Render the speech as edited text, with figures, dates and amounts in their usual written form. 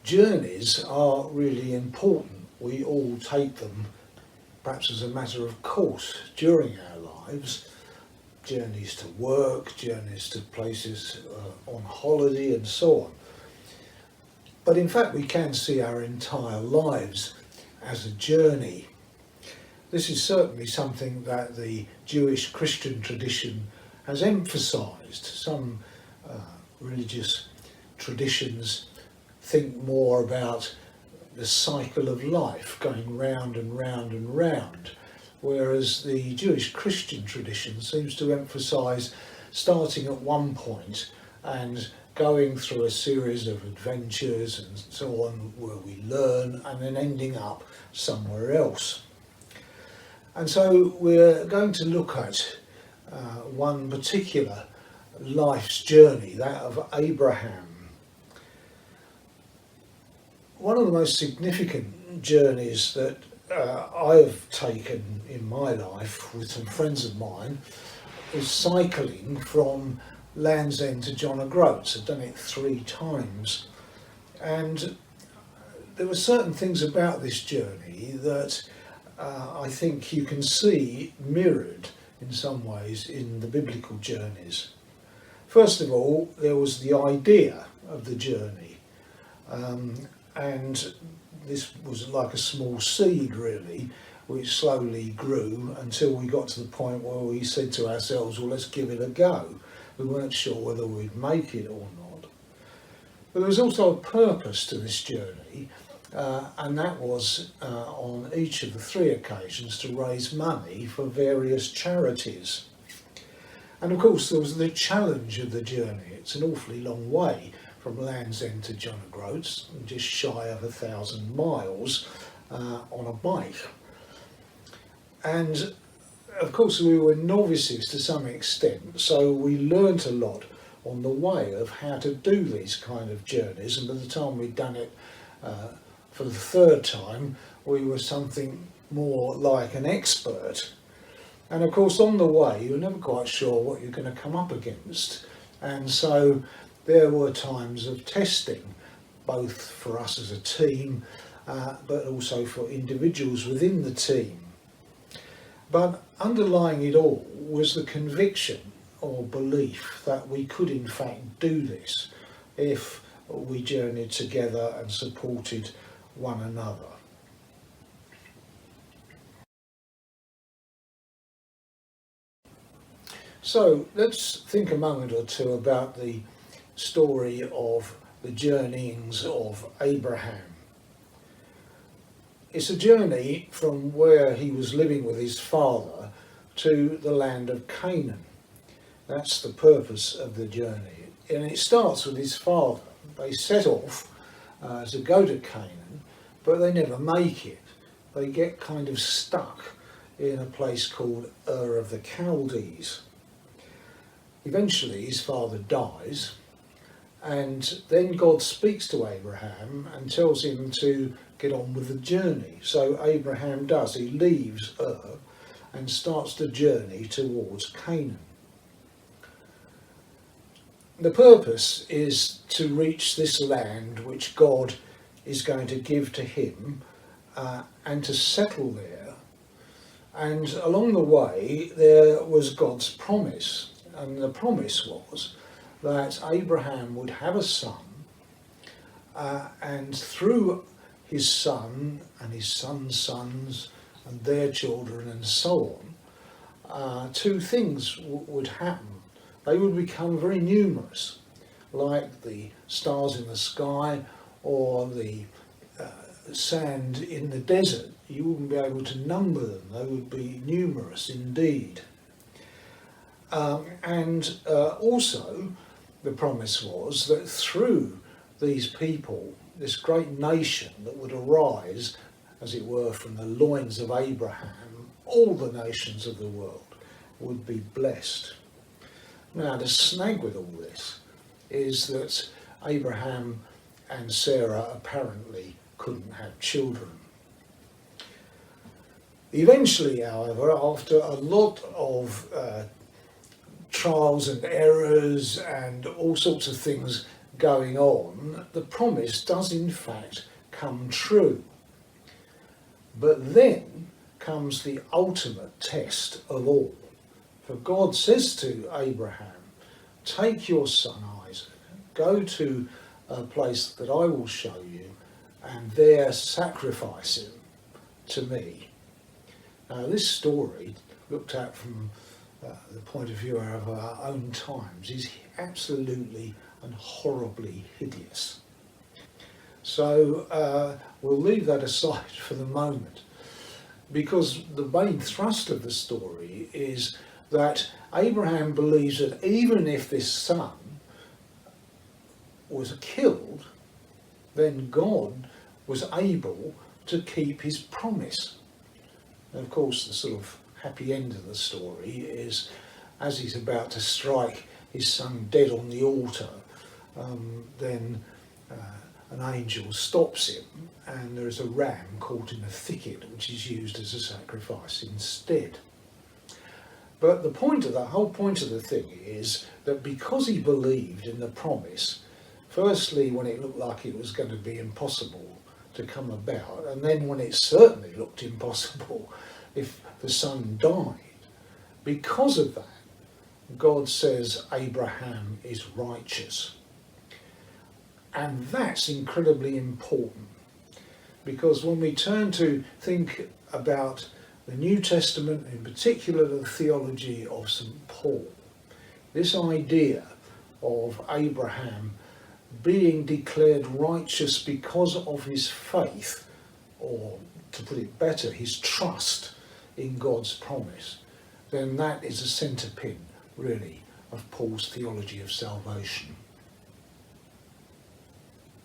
Journeys are really important. We all take them perhaps as a matter of course during our lives. Journeys to work, journeys to places on holiday and so on. But in fact we can see our entire lives as a journey. This is certainly something that the Jewish Christian tradition has emphasised. Some religious traditions think more about the cycle of life going round and round and round, whereas the Jewish Christian tradition seems to emphasise starting at one point and going through a series of adventures and so on where we learn and then ending up somewhere else. And so we're going to look at one particular life's journey, that of Abraham. One of the most significant journeys that I've taken in my life with some friends of mine is cycling from Land's End to John O'Groats. I've done it 3 times, and there were certain things about this journey that I think you can see mirrored in some ways in the biblical journeys. First of all, there was the idea of the journey, and this was like a small seed really, which slowly grew until we got to the point where we said to ourselves, well, let's give it a go. We weren't sure whether we'd make it or not. But there was also a purpose to this journey, and that was on each of the 3 occasions to raise money for various charities. And of course there was the challenge of the journey. It's an awfully long way from Land's End to John O'Groats, just shy of 1,000 miles on a bike. And of course we were novices to some extent, so we learnt a lot on the way of how to do these kind of journeys, and by the time we'd done it for the 3rd time, we were something more like an expert. And of course on the way you're never quite sure what you're going to come up against, and so there were times of testing, both for us as a team but also for individuals within the team. But underlying it all was the conviction or belief that we could in fact do this if we journeyed together and supported one another. So let's think a moment or two about the story of the journeyings of Abraham. It's a journey from where he was living with his father to the land of Canaan. That's the purpose of the journey. And it starts with his father. They set off to go to Canaan, but they never make it. They get kind of stuck in a place called Ur of the Chaldees. Eventually his father dies, and then God speaks to Abraham and tells him to get on with the journey. So Abraham does. He leaves Ur and starts the journey towards Canaan. The purpose is to reach this land which God is going to give to him and to settle there. And along the way there was God's promise, and the promise was that Abraham would have a son, and through his son and his son's sons and their children and so on, 2 things would happen. They would become very numerous, like the stars in the sky or the sand in the desert. You wouldn't be able to number them. They would be numerous indeed. And also the promise was that through these people, this great nation that would arise, as it were, from the loins of Abraham, all the nations of the world would be blessed. Now, the snag with all this is that Abraham and Sarah apparently couldn't have children. Eventually, however, after a lot of trials and errors and all sorts of things going on, the promise does in fact come true. But then comes the ultimate test of all. For God says to Abraham, take your son Isaac, go to a place that I will show you, and there sacrifice him to me. Now this story, looked at from the point of view of our own times, is absolutely and horribly hideous. So we'll leave that aside for the moment, because the main thrust of the story is that Abraham believes that even if this son was killed, then God was able to keep his promise. And of course, the sort of happy end of the story is, as he's about to strike his son dead on the altar, then an angel stops him, and there is a ram caught in a thicket which is used as a sacrifice instead. But the whole point of the thing is that because he believed in the promise, firstly when it looked like it was going to be impossible to come about, and then when it certainly looked impossible if the son died, because of that, God says Abraham is righteous. And that's incredibly important, because when we turn to think about the New Testament, in particular the theology of St. Paul, this idea of Abraham being declared righteous because of his faith, or to put it better, his trust in God's promise, then that is a centre pin, really, of Paul's theology of salvation.